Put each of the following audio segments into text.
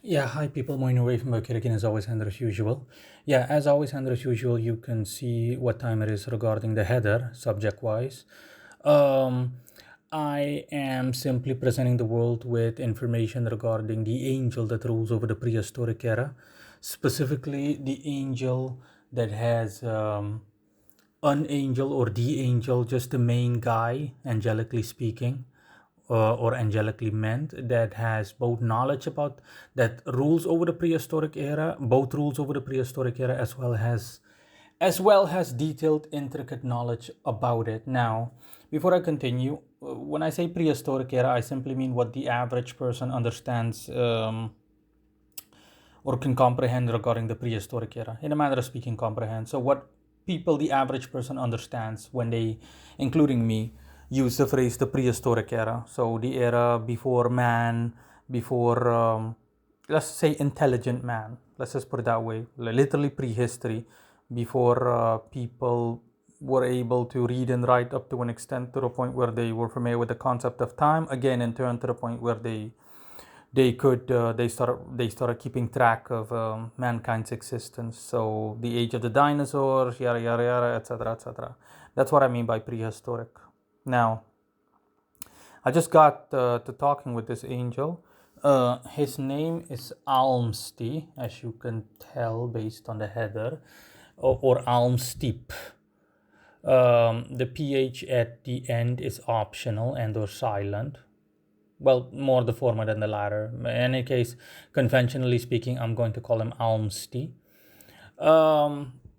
Yeah, hi people, Moin away from Mercury again as always and as usual. Yeah, as always and as usual, you can see what time it is regarding the header, subject-wise. Um, I am simply presenting the world with information regarding the angel that rules over the prehistoric era, specifically the angel that has an angel or the angel, just the main guy, angelically speaking, or angelically meant, that has both knowledge about that rules over the prehistoric era, both rules over the prehistoric era, as well as detailed, intricate knowledge about it. Now, before I continue, when I say prehistoric era, I simply mean what the average person understands. Or can comprehend regarding the prehistoric era, in a manner of speaking, comprehend. So, what people, the average person, understands when they, including me, use the phrase the prehistoric era. So, the era before man, before, let's say, intelligent man. Let's just put it that way. Literally prehistory, before people were able to read and write up to an extent, to the point where they were familiar with the concept of time. Again, in turn, to the point where they started keeping track of mankind's existence. So the age of the dinosaurs, yada yada yada, etc., etc. That's what I mean by prehistoric. Now, I just got to talking with this angel. His name is Aalmsti, as you can tell based on the header, or Aalmstiep. The ph at the end is optional and or silent. Well, more the former than the latter. In any case, conventionally speaking, I'm going to call him Aalmsti.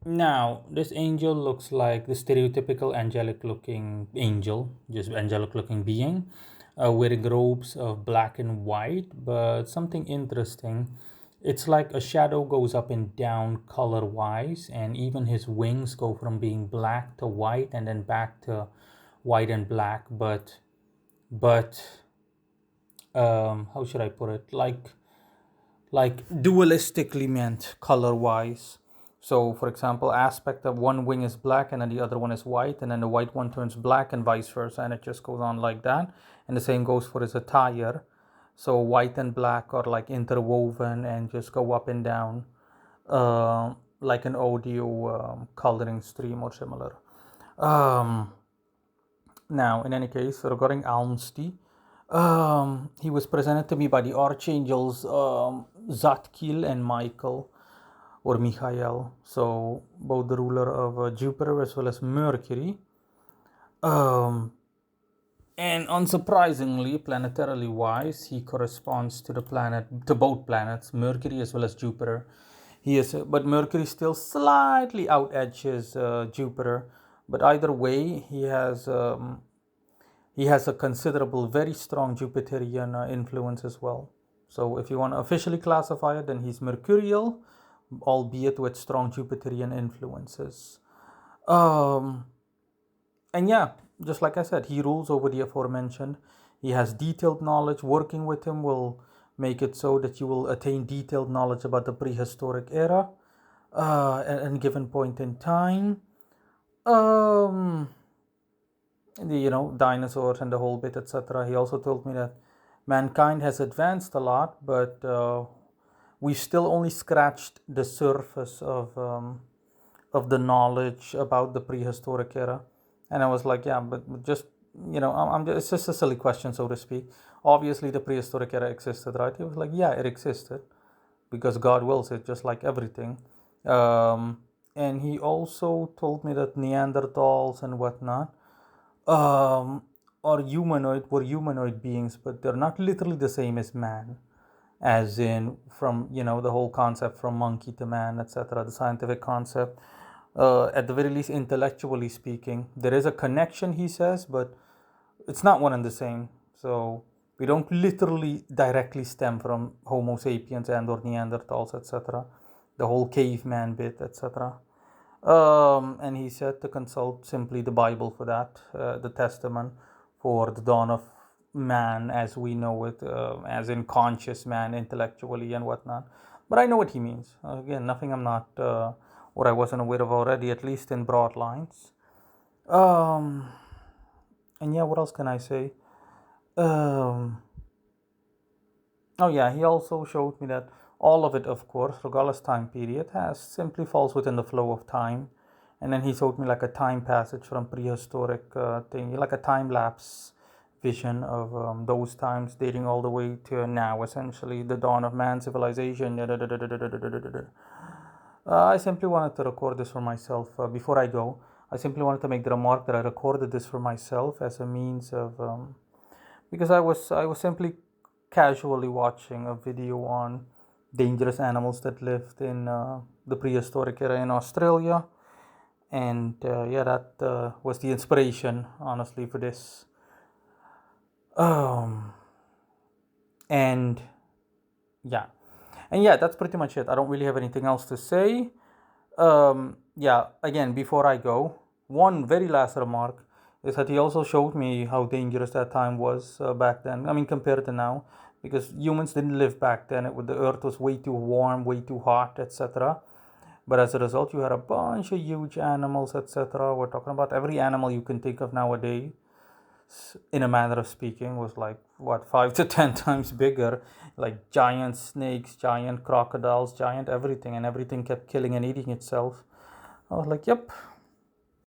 Now, this angel looks like the stereotypical angelic looking angel, just angelic looking being, wearing robes of black and white. But something interesting, it's like a shadow goes up and down color wise, and even his wings go from being black to white and then back to white and black. But how should I put it? Like dualistically meant color wise. So, for example, aspect of one wing is black and then the other one is white, and then the white one turns black and vice versa, and it just goes on like that. And the same goes for his attire. So, white and black are like interwoven and just go up and down, like an audio coloring stream or similar. Um, Now, in any case, regarding Aalmsti, he was presented to me by the archangels Zadkiel and Michael, or Michael, so both the ruler of Jupiter as well as Mercury. Um, and unsurprisingly, planetarily wise, he corresponds to the planet, to both planets, Mercury as well as Jupiter. He is, but Mercury still slightly out edges Jupiter. But either way, he has a considerable, very strong Jupiterian influence as well. So if you want to officially classify it, then he's mercurial, albeit with strong Jupiterian influences. Um, and yeah, just like I said, he rules over the aforementioned. He has detailed knowledge. Working with him will make it so that you will attain detailed knowledge about the prehistoric era at any given point in time. Um, the dinosaurs and the whole bit, etc. He also told me that mankind has advanced a lot, but we've still only scratched the surface of the knowledge about the prehistoric era. And I was like, yeah, but just it's just a silly question, so to speak. Obviously, the prehistoric era existed, right? He was like, yeah, it existed because God wills it, just like everything. And he also told me that Neanderthals and whatnot um, were humanoid beings, but they're not literally the same as man, as in from the whole concept from monkey to man, etc. The scientific concept, at the very least, intellectually speaking, there is a connection, he says, but it's not one and the same. So we don't literally directly stem from Homo sapiens and or Neanderthals, etc. The whole caveman bit, etc. And he said to consult simply the Bible for that, the Testament, for the dawn of man as we know it, as in conscious man, intellectually and whatnot. But I know what he means. Again, nothing I'm not, or I wasn't aware of already, at least in broad lines. Um, and yeah, what else can I say? Um, Oh yeah, he also showed me that all of it, of course, regardless time period, has simply falls within the flow of time. And then he showed me like a time passage from prehistoric thing, like a time lapse vision of those times dating all the way to now, essentially the dawn of man civilization. I simply wanted to record this for myself before I go. I simply wanted to make the remark that I recorded this for myself as a means of because I was simply casually watching a video on dangerous animals that lived in the prehistoric era in Australia, and yeah, that was the inspiration, honestly, for this. Um, and yeah, and yeah, that's pretty much it. I don't really have anything else to say. Yeah, again, before I go, one very last remark is that he also showed me how dangerous that time was back then. I mean, compared to now, because humans didn't live back then. The earth was way too warm, way too hot, etc. But as a result, you had a bunch of huge animals, etc. We're talking about every animal you can think of nowadays, in a manner of speaking, was like what, 5 to 10 times bigger, like giant snakes, giant crocodiles, giant everything, and everything kept killing and eating itself. I was like, yep,